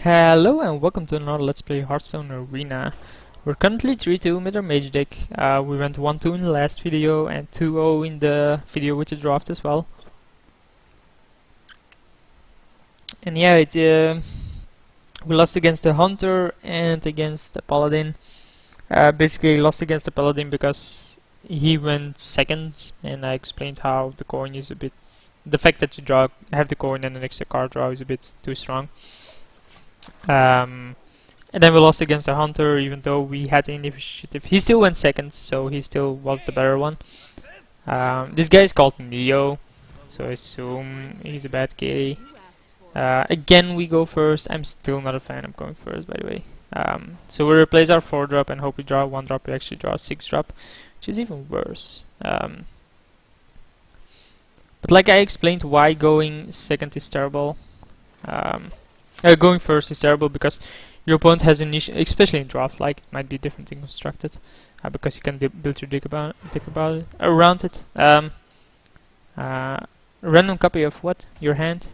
Hello and welcome to another Let's Play Hearthstone Arena. We're currently 3-2 with our Mage deck. We went 1-2 in the last video and 2-0 in the video with the draft as well. And yeah, we lost against the Hunter and against the Paladin. Basically lost against the Paladin because he went second, and I explained how the coin is a bit... The fact that you have the coin and an extra card draw is a bit too strong. And then we lost against the Hunter, even though we had the initiative. He still went second, so he still was the better one. This guy is called Neo, so I assume he's a bad kitty. Again, we go first. I'm still not a fan of going first, by the way. So we replace our 4-drop and hope we draw a 1-drop. We actually draw a 6-drop, which is even worse. But like I explained, why going second is terrible. Going first is terrible because your opponent has especially in draft, like it might be differently constructed, because you can build your deck around it. Random copy of what? Your hand?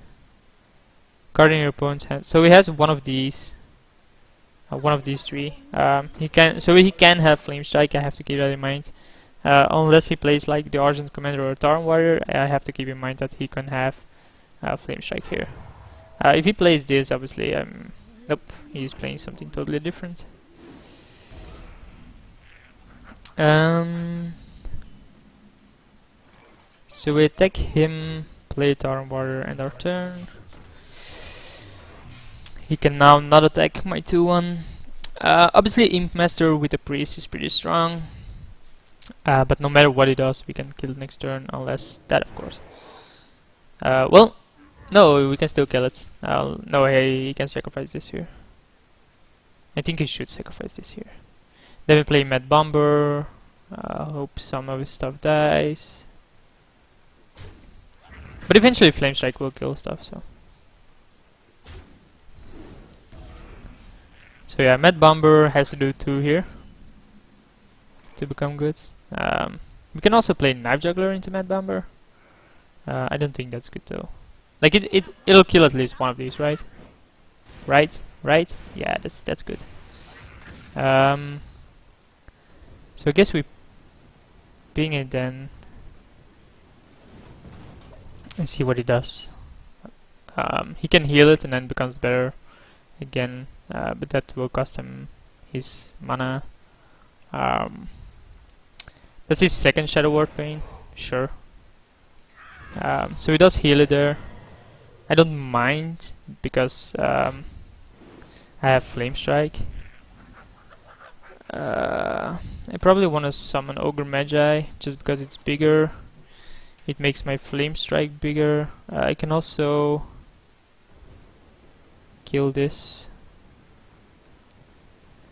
Card in your opponent's hand. So he has one of these three. He can have Flame Strike. I have to keep that in mind. Unless he plays like the Argent Commander or Tauren Warrior, I have to keep in mind that he can have Flame Strike here. If he plays this, obviously, nope, he's playing something totally different. So we attack him, play Tauren Warrior, end our turn. He can now not attack my 2-1. Obviously, Imp Master with a Priest is pretty strong. But no matter what he does, we can kill next turn, unless that, of course. Well, no, we can still kill it. No, he can sacrifice this here. I think he should sacrifice this here. Then we play Mad Bomber. Hope some of his stuff dies. But eventually Flame Strike will kill stuff, so. So yeah, Mad Bomber has to do 2 here to become good. We can also play Knife Juggler into Mad Bomber. I don't think that's good though. Like it'll kill at least one of these, right? Right? Yeah, that's good. So I guess we ping it then and see what he does. He can heal it and then becomes better again, but that will cost him his mana. That's his second Shadow Word Pain, sure. So he does heal it there. I don't mind because I have Flame Strike. I probably want to summon Ogre Magi just because it's bigger. It makes my Flame Strike bigger. I can also kill this.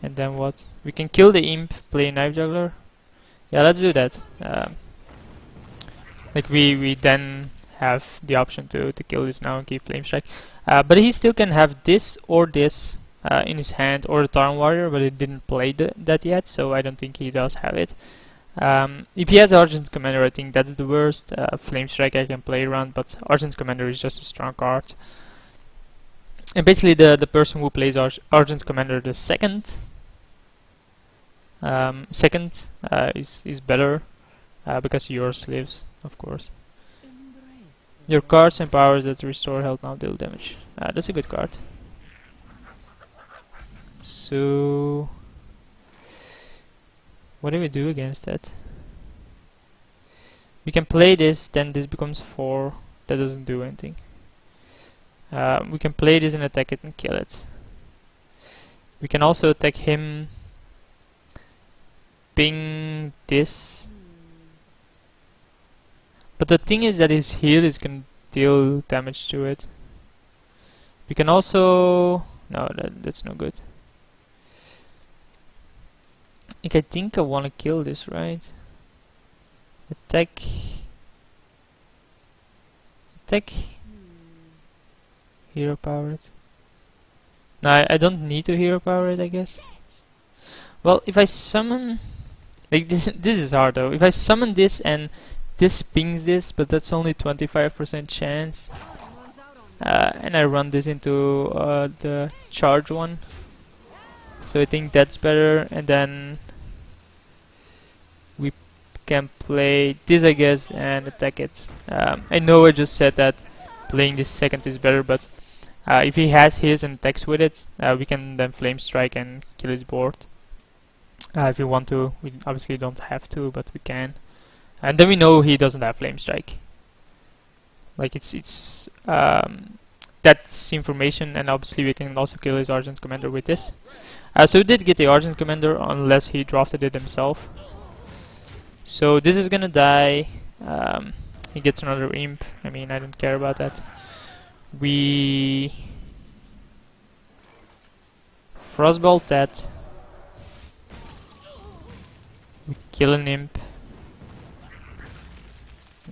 And then what? We can kill the Imp, play Knife Juggler. Yeah, let's do that. Like we then have the option to kill this now and keep Flame Strike. But he still can have this or this in his hand, or the Tauren Warrior, but he didn't play that yet, so I don't think he does have it. If he has Argent Commander, I think that's the worst. Flame Strike I can play around, but Argent Commander is just a strong card. And basically the person who plays Argent Commander the second is better, because yours lives, of course. Your cards and powers that restore health now deal damage. That's a good card. So what do we do against that? We can play this, then this becomes 4. That doesn't do anything. We can play this and attack it and kill it. We can also attack him, ping this. But the thing is that his heal is going to deal damage to it. We can also... No, that's no good. I think I want to kill this, right? Attack. Hero power it. No, I don't need to hero power it, I guess. Well, if I summon... Like this is hard though. If I summon this and this pings this, but that's only 25% chance. and I run this into the charge one. So I think that's better, and then we can play this, I guess, and attack it. I know I just said that playing this second is better, but if he has his and attacks with it, we can then flame strike and kill his board. If we want to, we obviously don't have to, but we can. And then we know he doesn't have flame strike. Like that's information, and obviously we can also kill his Argent Commander with this. So we did get the Argent Commander, unless he drafted it himself. So this is gonna die. He gets another imp. I mean, I don't care about that. We Frostbolt that. We kill an imp.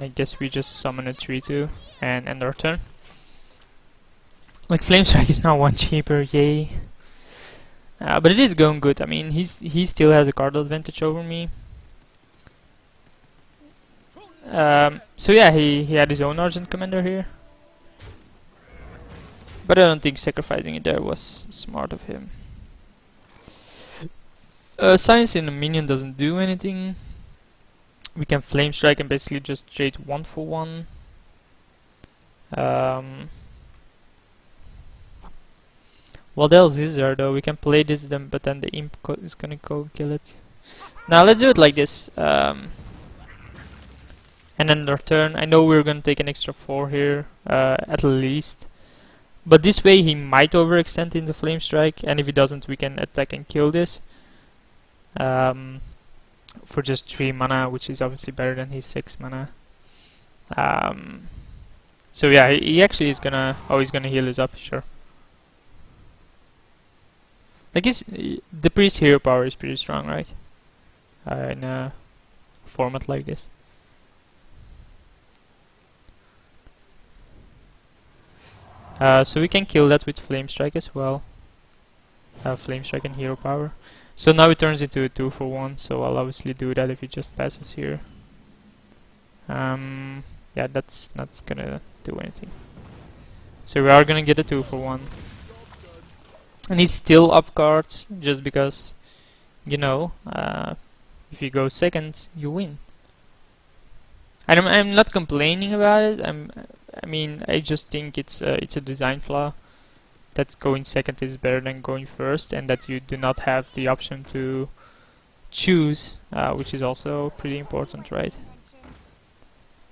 I guess we just summon a 3/2 and end our turn. Like, Flame Strike is now 1 cheaper, yay. But it is going good. I mean, he still has a card advantage over me. So yeah, he had his own Argent Commander here. But I don't think sacrificing it there was smart of him. Science in a minion doesn't do anything. We can Flame Strike and basically just trade 1 for 1. What else is there though? We can play this then, but then the imp is gonna go kill it. Now let's do it like this. And then our turn. I know we're gonna take an extra 4 here, at least. But this way he might overextend into Flame Strike, and if he doesn't, we can attack and kill this. For just 3 mana, which is obviously better than his 6 mana. So yeah, he actually is gonna... Oh, he's gonna heal his up, sure. Like, the priest hero power is pretty strong, right? In a format like this. So we can kill that with Flame Strike as well. Flame Strike and hero power. So now it turns into a 2 for 1, so I'll obviously do that if he just passes here. Yeah, that's not gonna do anything. So we are gonna get a 2 for 1. And he's still up cards, just because, you know, if you go second, you win. And I'm not complaining about it. I mean, I just think it's a design flaw. That going second is better than going first, and that you do not have the option to choose, which is also pretty important, right?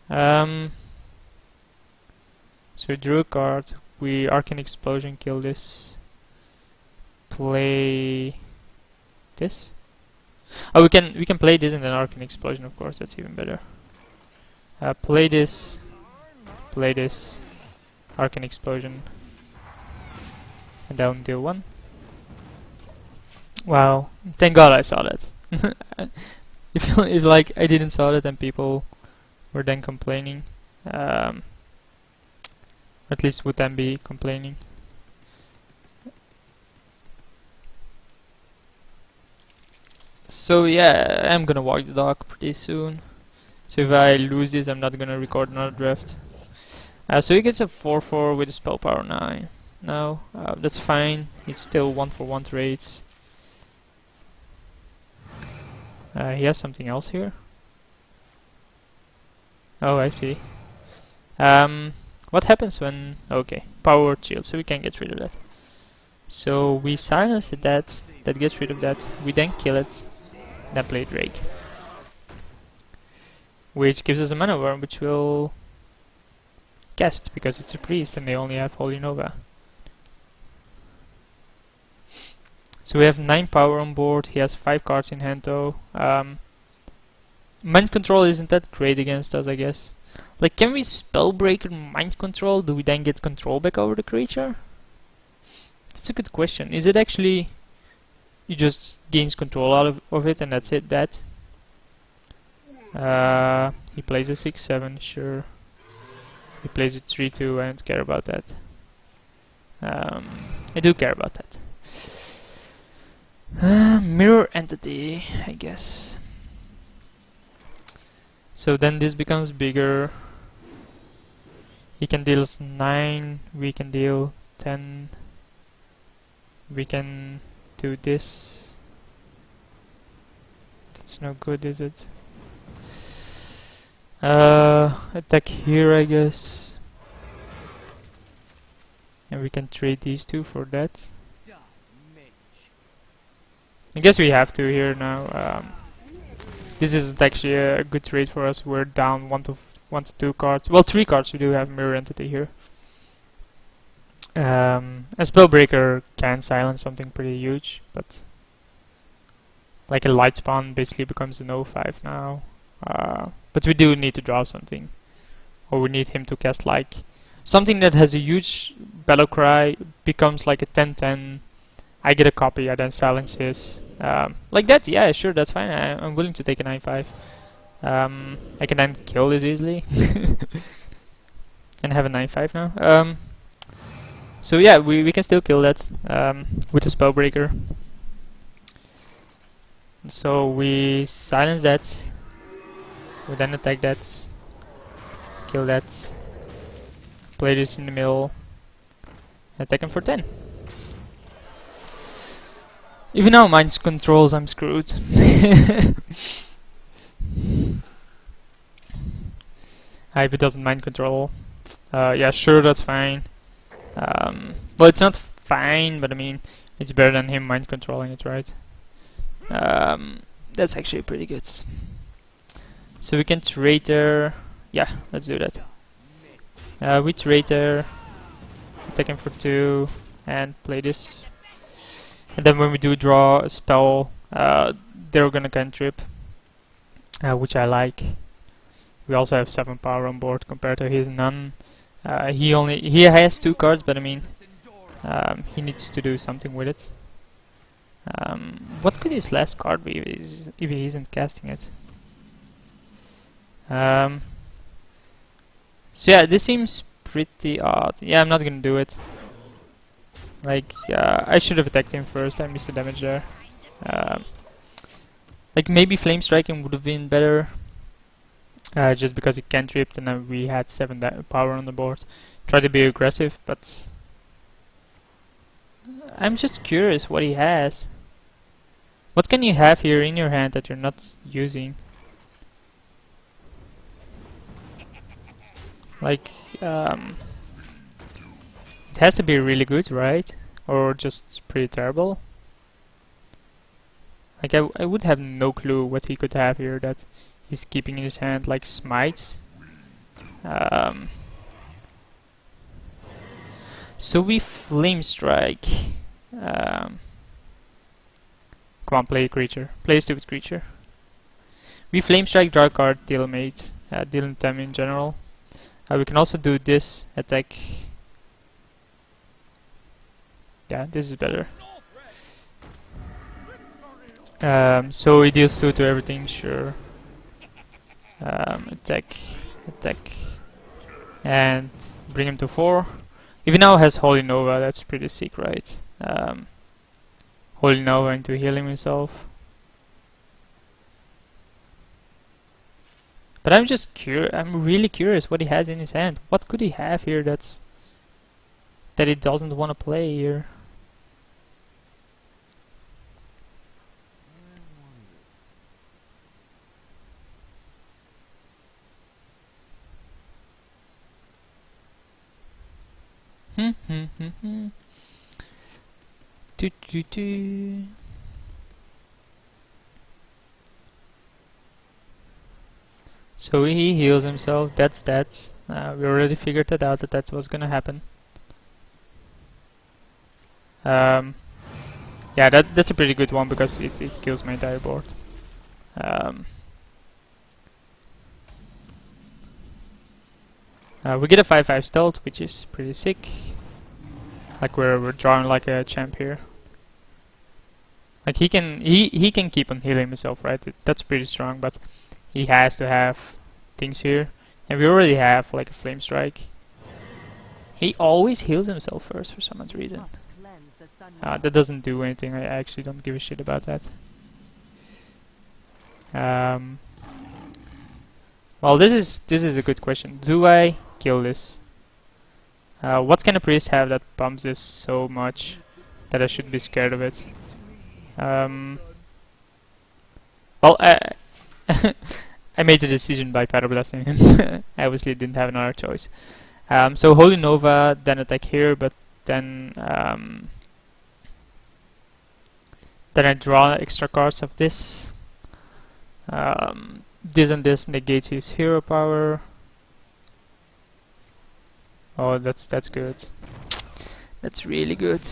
So we drew a card. We Arcane Explosion, kill this. Play this. Oh, we can play this and then Arcane Explosion, of course. That's even better. Play this. Play this. Arcane Explosion. And down deal 1. Wow, thank God I saw that. if like I didn't saw that, then people were then complaining. At least would then be complaining. So yeah, I'm gonna walk the dog pretty soon. So if I lose this, I'm not gonna record another draft. So he gets a 4/4 with a spell power 9. No, that's fine. It's still 1 for 1 trades. He has something else here. Oh, I see. What happens when... Okay, power shield, so we can get rid of that. So we silence that gets rid of that. We then kill it, then play Drake. Which gives us a mana worm, which will cast, because it's a priest and they only have Holy Nova. So we have 9 power on board. He has 5 cards in hand though. Mind Control isn't that great against us, I guess. Like, can we Spellbreaker Mind Control? Do we then get control back over the creature? That's a good question. Is it actually... You just gains control out of it and that's it, that? He plays a 6/7, sure. He plays a 3/2, I don't care about that. I do care about that. Mirror Entity, I guess. So then this becomes bigger. He can deal us 9, we can deal 10. We can do this. That's no good, is it? Attack here, I guess. And we can trade these two for that. I guess we have to here now. This is actually a good trade for us. We're down one to 2 cards. Well, 3 cards. We do have Mirror Entity here. A Spellbreaker can silence something pretty huge, but like a Light Spawn basically becomes an 0-5 now. But we do need to draw something, or we need him to cast like something that has a huge Battle Cry, becomes like a 10-10. I get a copy, I then silence his. Like that, yeah, sure, that's fine. I'm willing to take a 9-5. I can then kill this easily. And have a 9-5 now. So yeah, we can still kill that with the Spellbreaker. So we silence that. We then attack that. Kill that. Play this in the middle. Attack him for 10. Even now mind controls, I'm screwed. If it doesn't mind control, yeah, sure, that's fine. Well, it's not fine, but I mean, it's better than him mind controlling it, right? That's actually pretty good. So we can trade there. Yeah, let's do that. We trade there, attack him for 2, and play this. And then when we do draw a spell, they're gonna cantrip, which I like. We also have 7 power on board compared to his none. He has 2 cards, but I mean, he needs to do something with it. What could his last card be if he isn't casting it? So yeah, this seems pretty odd. Yeah, I'm not gonna do it. Like, I should have attacked him first. I missed the damage there. Like maybe Flame Striking would have been better. Just because he cantripped and then we had 7 power on the board. Try to be aggressive, but I'm just curious what he has. What can you have here in your hand that you're not using? Like, it has to be really good, right? Or just pretty terrible? Like, I would have no clue what he could have here that he's keeping in his hand, like smites. So we Flame Strike. Come on, play a creature. Play a stupid creature. We Flame Strike, draw a card, deal a mate, deal them in general. We can also do this, attack. Yeah, this is better. So he deals 2 to everything, sure. Attack, attack, and bring him to 4. If he now has Holy Nova, that's pretty sick, right? Holy Nova into healing himself. But I'm just curious. I'm really curious what he has in his hand. What could he have here that he doesn't want to play here? Do, do, do. So he heals himself. That's that. We already figured that out, that's what's gonna happen. Yeah, that's a pretty good one because it kills my entire board. We get a 5/5 stealth, which is pretty sick. Like we're drawing like a champ here. Like he can keep on healing himself, right? That's pretty strong, but he has to have things here, and we already have like a Flame Strike. He always heals himself first for some odd reason. That doesn't do anything. I actually don't give a shit about that. Well, this is a good question. Do I kill this? What can a priest have that bumps this so much that I should be scared of it? Well, I made the decision by parablasting him. I obviously didn't have another choice. So Holy Nova, then attack here, but then I draw extra cards of this. This and this negates his hero power. Oh, that's good. That's really good.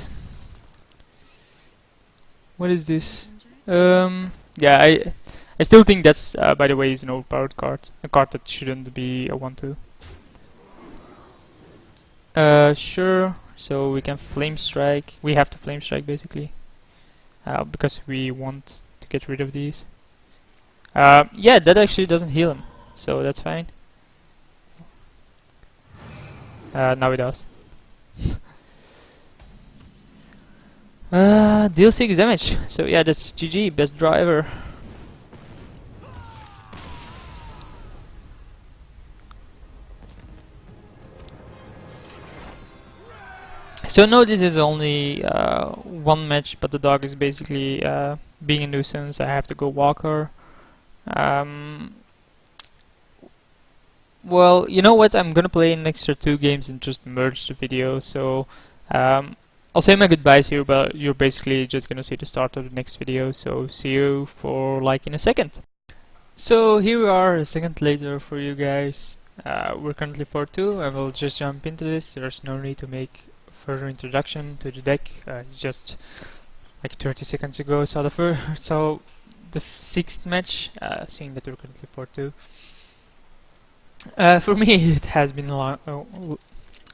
What is this? Yeah, I still think that's by the way is an overpowered card, a card that shouldn't be a 1/2. Sure. So we can flame strike. We have to flame strike basically, because we want to get rid of these. Yeah, that actually doesn't heal him, so that's fine. Now it does. Deal 6 damage. So yeah, that's GG, best draw ever. So no, this is only one match, but the dog is basically being a nuisance. I have to go walk her. Well, you know what? I'm gonna play an extra 2 games and just merge the video. So I'll say my goodbyes here, but you're basically just gonna see the start of the next video. So see you for like in a second. So here we are a second later for you guys. We're currently 4-2 and we'll just jump into this. There's no need to make further introduction to the deck. Just like 30 seconds ago saw the the 6th match, seeing that we're currently 4-2. For me it has been a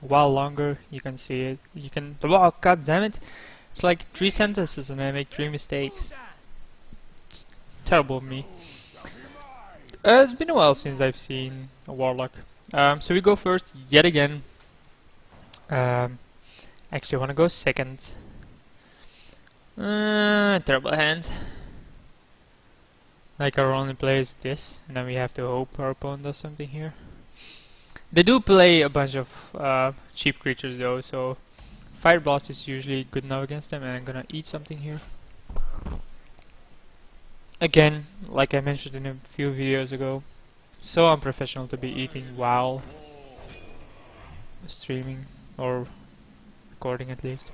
while longer. You can see it. You can. Oh, god damn it! It's like 3 sentences and I make 3 mistakes. It's terrible of me. It's been a while since I've seen a warlock. So we go first yet again. Actually, I want to go second. Terrible hand. Like our only play is this, and then we have to hope our opponent does something here. They do play a bunch of cheap creatures though, so Fire Blast is usually good enough against them, and I'm gonna eat something here. Again, like I mentioned in a few videos ago, so unprofessional to be eating while streaming, or recording at least.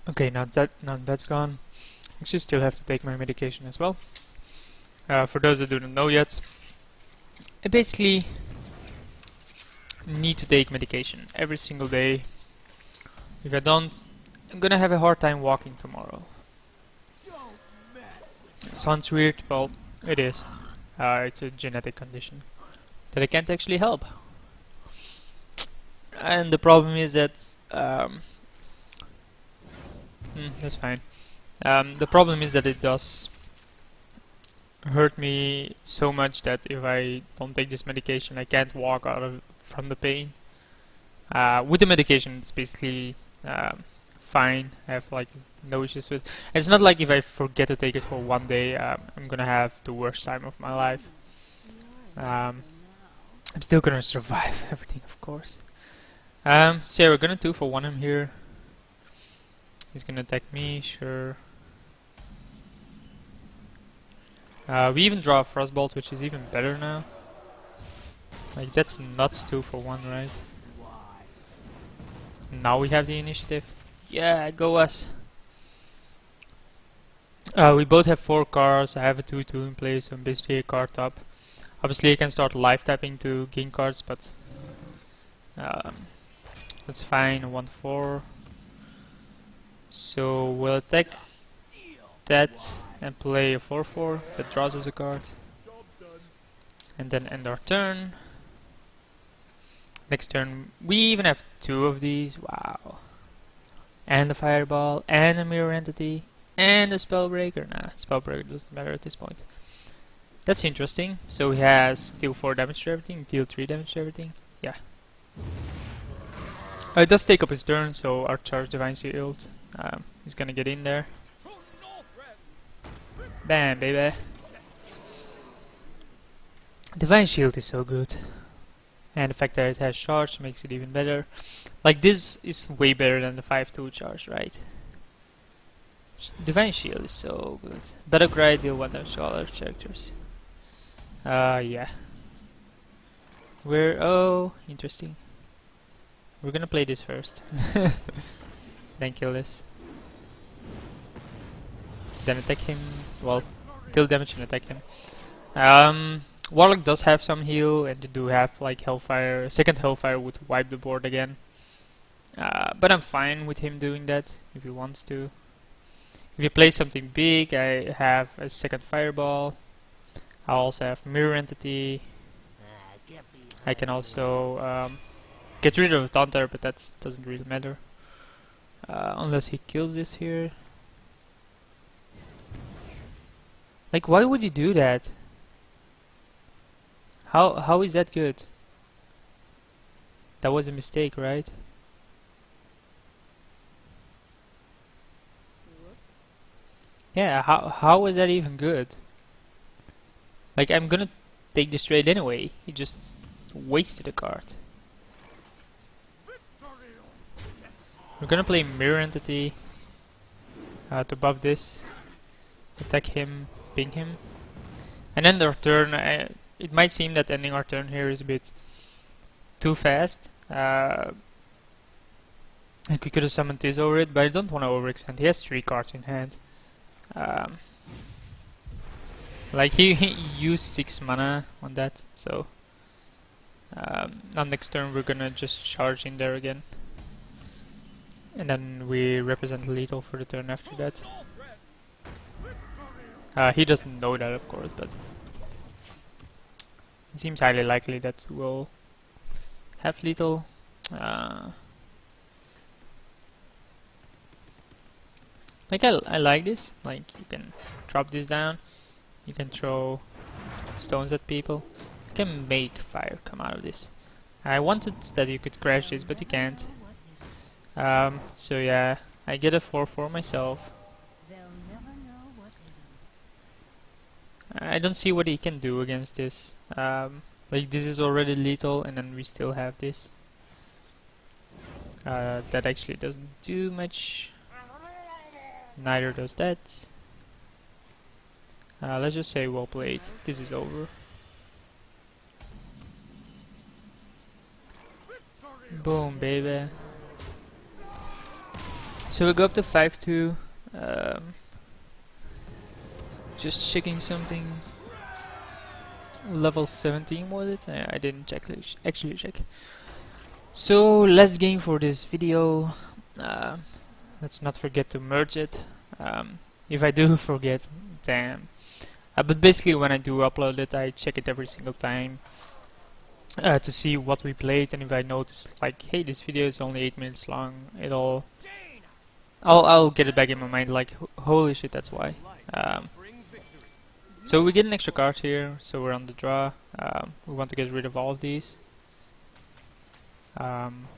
Okay, now that's gone. Actually, still have to take my medication as well. For those that don't know yet, I basically need to take medication every single day. If I don't, I'm gonna have a hard time walking tomorrow. Sounds weird, well, it is. It's a genetic condition that I can't actually help. And the problem is that that's fine. The problem is that it does hurt me so much that if I don't take this medication, I can't walk from the pain. With the medication, it's basically fine. I have like no issues with. It's not like if I forget to take it for 1 day, I'm gonna have the worst time of my life. I'm still gonna survive everything, of course. So yeah, we're gonna 2-for-1 him here. He's gonna attack me, sure. We even draw a Frostbolt, which is even better now. Like, that's nuts 2-for-1, right? Now we have the initiative. Yeah, go us! We both have 4 cards. I have a 2-2 in place, so I'm basically a card top. Obviously I can start live tapping to gain cards, but that's fine, 1-4. So we'll attack that and play a 4-4 that draws us a card. And then end our turn. Next turn we even have 2 of these, wow. And a fireball, and a mirror entity, and a spellbreaker. Nah, spellbreaker doesn't matter at this point. That's interesting. So he has deal 4 damage to everything, deal 3 damage to everything. Yeah. It does take up his turn, so our charge Divine Shield. He's gonna get in there. Bam, baby. Divine Shield is so good. And the fact that it has charge makes it even better. Like, this is way better than the 5-2 charge, right? Divine Shield is so good. Better grade deal 1 damage to all other characters. Yeah. Oh, interesting. We're gonna play this first. Then kill this. Then attack him. Well, deal damage and attack him. Warlock does have some heal, and you do have like Hellfire. Second Hellfire would wipe the board again. But I'm fine with him doing that if he wants to. If he plays something big, I have a second Fireball. I also have Mirror Entity. I can also get rid of Taunter, but that doesn't really matter. Unless he kills this here. Like, why would you do that? How is that good? That was a mistake, right? Whoops. Yeah, how was that even good? Like, I'm gonna take this trade anyway. He just wasted a card. We're gonna play Mirror Entity to buff this, attack him, ping him, and end our turn. It might seem that ending our turn here is a bit too fast. Like, we could have summoned this over it, but I don't want to overextend. He has 3 cards in hand. Like, he used 6 mana on that, so on next turn we're gonna just charge in there again. And then we represent lethal for the turn after that. He doesn't know that, of course, but it seems highly likely that we'll have lethal. Like, I like this. Like, you can drop this down. You can throw stones at people. You can make fire come out of this. I wanted that you could crash this, but you can't. So yeah, I get a 4/4 myself. I don't see what he can do against this. Like, this is already lethal, and then we still have this. That actually doesn't do much. Neither does that. Let's just say well played. This is over. Boom, baby. So we go up to 5-2. Just checking something. Level 17 was it? I didn't actually check. So last game for this video. Let's not forget to merge it. If I do forget, damn. But basically when I do upload it, I check it every single time to see what we played, and if I notice like, hey, this video is only 8 minutes long, I'll get it back in my mind like, holy shit, that's why. So we get an extra card here, so we're on the draw. We want to get rid of all of these.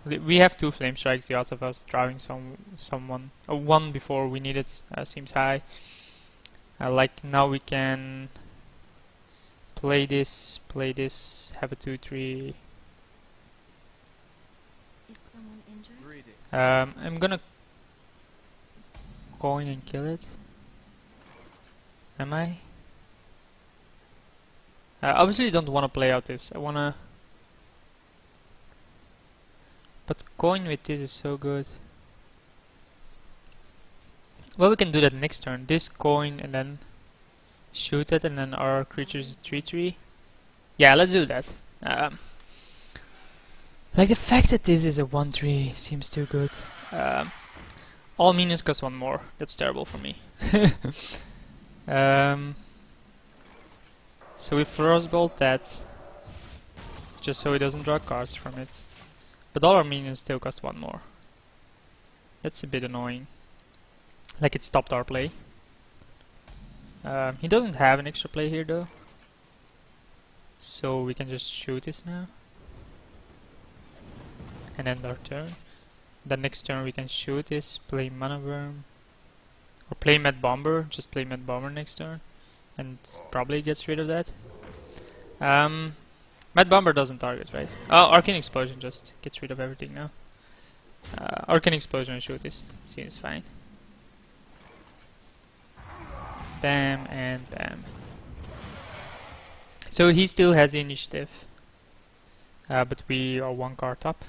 We have 2 flame strikes. The odds of us drawing one before we need it seems high. Like, now we can play this, have a 2/3. Is someone injured? I'm gonna go in and kill it. Am I? Obviously, don't want to play out this. I wanna. But going with this is so good. Well, we can do that next turn. This coin and then shoot it, and then our creature is 3/3. Yeah, let's do that. Like, the fact that this is a 1/3 seems too good. All minions cost 1 more. That's terrible for me. So we Frostbolt that, just so he doesn't draw cards from it. But all our minions still cost 1 more. That's a bit annoying. Like, it stopped our play. He doesn't have an extra play here though. So we can just shoot this now. And end our turn. The next turn we can shoot this, play Mana Worm. Or play Mad Bomber, just play Mad Bomber next turn. and probably gets rid of that. Mad Bomber doesn't target, right? Oh, Arcane Explosion just gets rid of everything now. Arcane Explosion and shoot this seems fine. Bam and bam. So he still has the initiative, but we are one card up.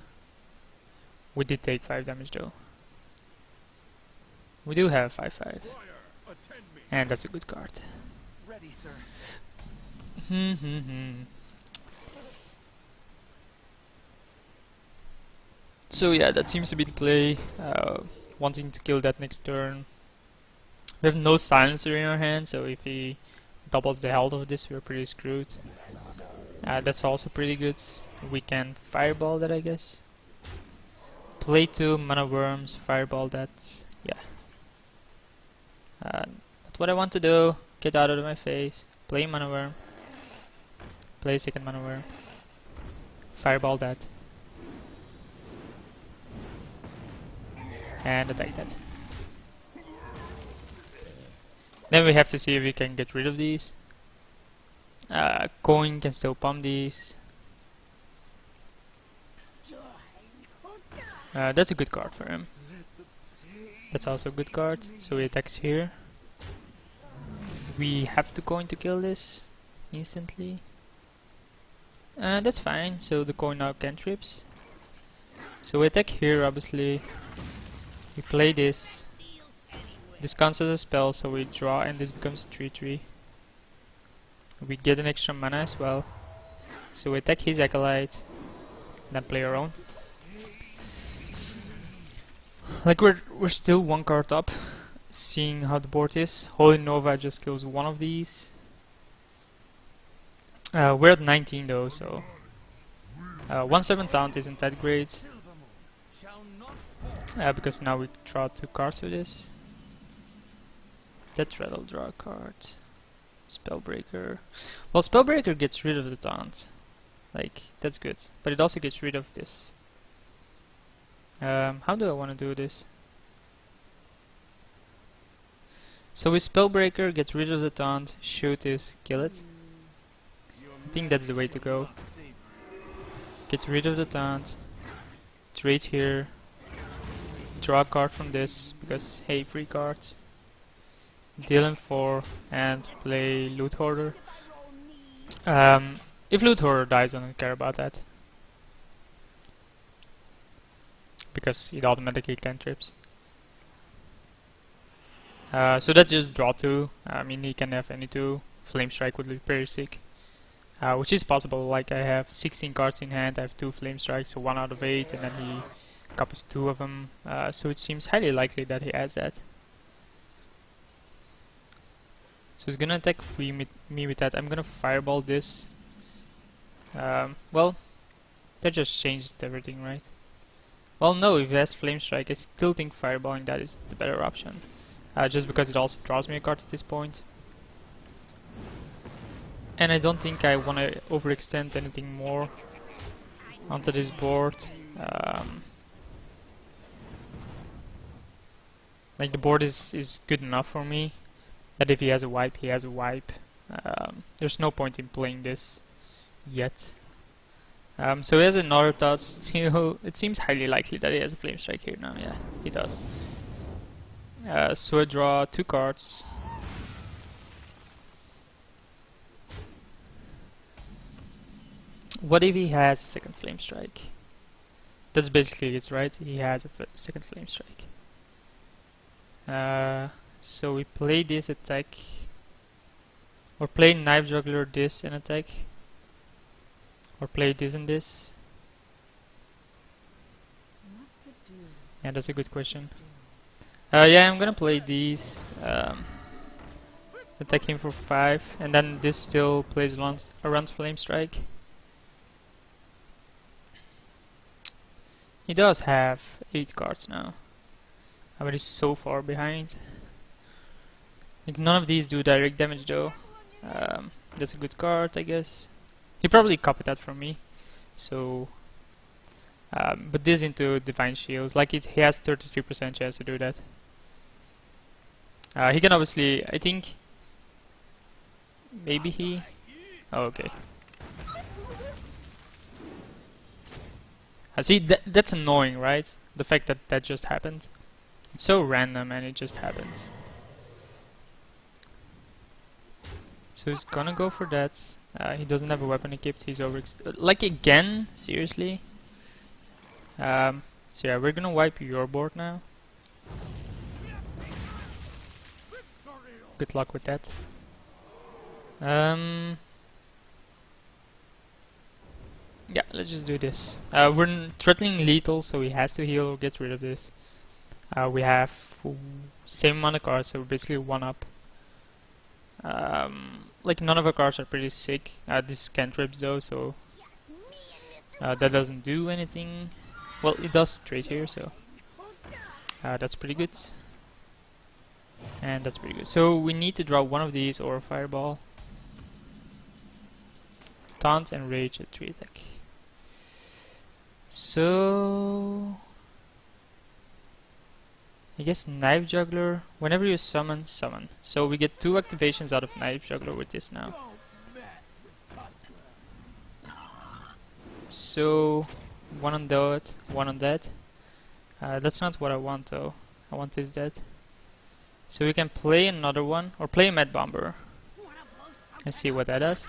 We did take 5 damage though. We do have 5/5, and that's a good card. Ready, sir. So yeah, that seems to be the play. Wanting to kill that next turn. We have no silencer in our hand, so if he doubles the health of this, we're pretty screwed. That's also pretty good. We can fireball that, I guess. Play 2 mana worms, fireball that. Yeah. That's what I want to do. Get out of my face. Play mana worm. Play second mana worm. Fireball that. And attack that. Then we have to see if we can get rid of these. Coin can still pump these. That's a good card for him. That's also a good card. So he attacks here. We have to coin to kill this instantly. That's fine. So the coin now cantrips. So we attack here, obviously. We play this. This counts as a spell, so we draw, and this becomes 3/3. We get an extra mana as well. So we attack his acolyte, then play our own. Like we're still one card up, seeing how the board is. Holy Nova just kills one of these. We're at 19 though, so 1/7 taunt isn't that great. Because now we draw 2 cards with this. That rattle draw a card. Spellbreaker. Well, Spellbreaker gets rid of the taunt. Like, that's good. But it also gets rid of this. How do I want to do this? So with Spellbreaker, get rid of the taunt, shoot this, kill it. I think that's the way to go. Get rid of the taunt, trade here, draw a card from this, because hey, free cards. Deal him 4 and play Loot Hoarder. If Loot Hoarder dies, I don't care about that. Because it automatically cantrips. So that's just draw 2. I mean, he can have any 2. Flame Strike would be pretty sick. Which is possible, like I have 16 cards in hand, I have 2 Flame Strikes, so 1 out of 8, and then he copies 2 of them. So it seems highly likely that he has that. So he's gonna attack me with that. I'm gonna fireball this. Well, that just changed everything, right? Well, no, if he has Flame Strike, I still think fireballing that is the better option. Just because it also draws me a card at this point. And I don't think I want to overextend anything more onto this board. Like the board is good enough for me. That if he has a wipe, he has a wipe. There's no point in playing this yet. So he has another thought still. It seems highly likely that he has a Flame Strike here now. Yeah, he does. So I draw 2 cards. What if he has a second Flame Strike? That's basically it, right? He has a second Flame Strike. So we play this attack, or play Knife Juggler this and attack, or play this and this. What to do? Yeah, that's a good question. Yeah, I'm gonna play these. Attack him for 5, and then this still plays around Flame Strike. He does have 8 cards now, but he's so far behind. Like none of these do direct damage though. That's a good card, I guess. He probably copied that from me. So, but this into Divine Shield, like he has 33% chance to do that. He can obviously, I think, Maybe he... Oh, okay. See, that's annoying, right? The fact that that just happened. It's so random and it just happens. So he's gonna go for that. He doesn't have a weapon equipped, he's over... Like again? Seriously? So yeah, we're gonna wipe your board now. Good luck with that. Yeah, let's just do this. We're threatening lethal, so he has to heal or get rid of this. We have same amount of cards, so we're basically one up. Like none of our cards are pretty sick. This is cantrips though, so that doesn't do anything. Well, it does straight here, so that's pretty good. And that's pretty good. So we need to draw one of these or a fireball. Taunt and rage at 3 attack. So I guess Knife Juggler. Whenever you summon, summon. So we get 2 activations out of Knife Juggler with this now. So one on that, one on that. That's not what I want though. I want this dead. So we can play another one, or play a Mad Bomber and see what that does.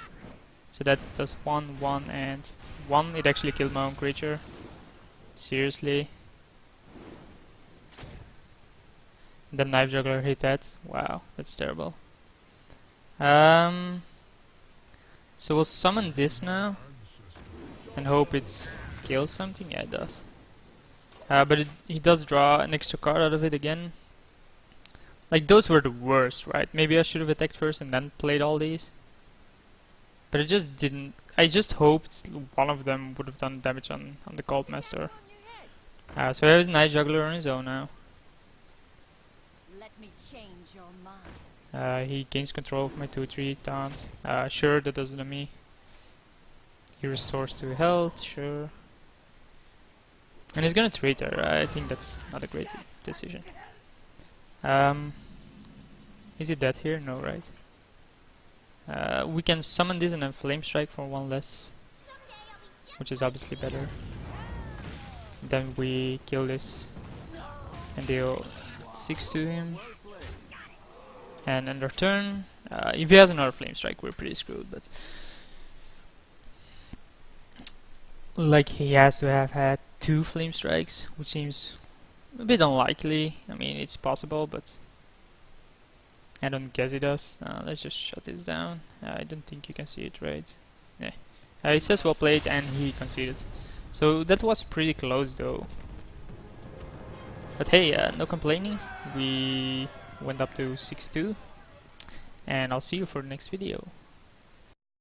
So that does 1, 1, and 1. It actually killed my own creature. Seriously. The Knife Juggler hit that. Wow, that's terrible. So we'll summon this now and hope it kills something. Yeah, it does. But he does draw an extra card out of it again. Like, those were the worst, right? Maybe I should have attacked first and then played all these. But I just didn't. I just hoped one of them would have done damage on the Cult Master. So he has Knife Juggler on his own now. Let me change your mind. He gains control of my 2/3 taunt. Sure, that doesn't to me. He restores 2 health, sure. And he's gonna trade her. I think that's not a great decision. Is it dead here? No, right? We can summon this and then Flame Strike for 1 less, which is obviously better. Then we kill this and deal 6 to him. And end our turn. If he has another Flame Strike, we're pretty screwed, but like, he has to have had 2 Flame Strikes, which seems a bit unlikely. I mean, it's possible, but I don't guess he does. Let's just shut this down. I don't think you can see it, right? Yeah. He says well played and he conceded. So that was pretty close though. But hey, no complaining. We went up to 6-2. And I'll see you for the next video.